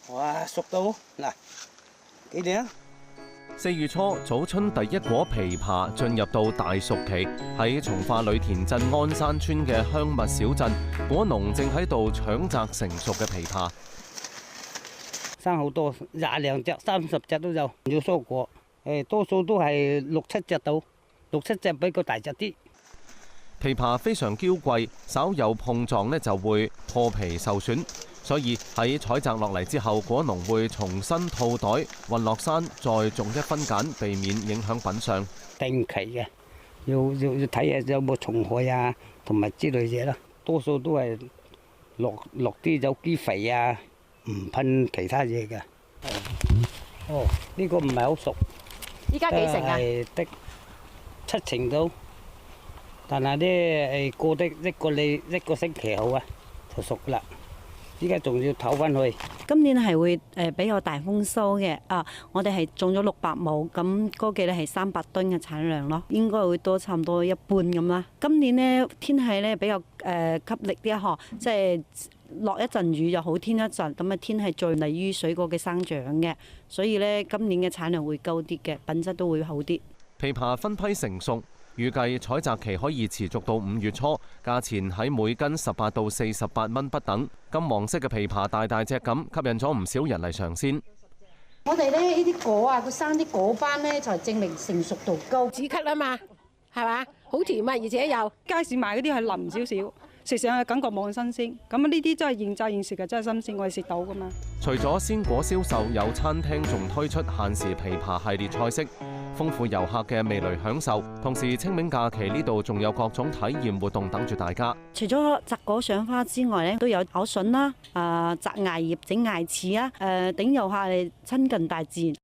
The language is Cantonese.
哇，熟到嗱，幾靚啊！4月初，早春第一果枇杷進入到大熟期，喺從化呂田鎮安山村嘅香蜜小鎮，果農正喺度搶摘成熟嘅枇杷。生好多，22隻、30隻都有，要蔬果。多數都係6、7隻到，6、7隻比較大隻啲。枇杷非常嬌貴，稍有碰撞呢就會破皮受損，所以喺採摘落嚟之後，果農會重新套袋運落山，再逐一分揀，避免影響品相。定期嘅，要睇下有冇蟲害啊，同埋之類嘢啦。多數都係落啲有機肥啊，唔噴其他嘢嘅。哦，呢個唔係好熟。依家幾成啊？係得7成到。但係咧過得一個星期後啊，就熟啦。依家仲要唞翻去。今年係會比較大豐收嘅啊！我哋係種咗600畝，咁嗰幾咧係300噸嘅產量咯，應該會多差唔多一半咁啦。今年呢天氣咧比較吸力啲呵，即係落一陣雨又好天一陣，咁啊天係最利於水果嘅生長嘅，所以咧今年嘅產量會高啲嘅，品質都會好啲。枇杷分批成熟。預計採摘期可以持續到5月初，價錢喺每斤18到48蚊不等。金黃色嘅枇杷大隻咁，吸引咗唔少人嚟嘗鮮。我哋咧呢啲果啊，佢生啲果斑咧就係證明成熟度高。止咳啊嘛，係嘛？好甜啊，而且又街市賣嗰啲係腍少少，食上嘅感覺冇咁新鮮。咁啊呢啲真係現摘現食嘅，真係新鮮，我哋食到噶嘛。除咗鮮果銷售，有餐廳仲推出限時枇杷系列菜式，豐富遊客嘅味蕾享受。同時清明假期呢度仲有各種體驗活動等住大家。除咗摘果賞花之外咧，都有咬筍啦、摘艾葉、整艾翅啊，等遊客嚟親近大自然。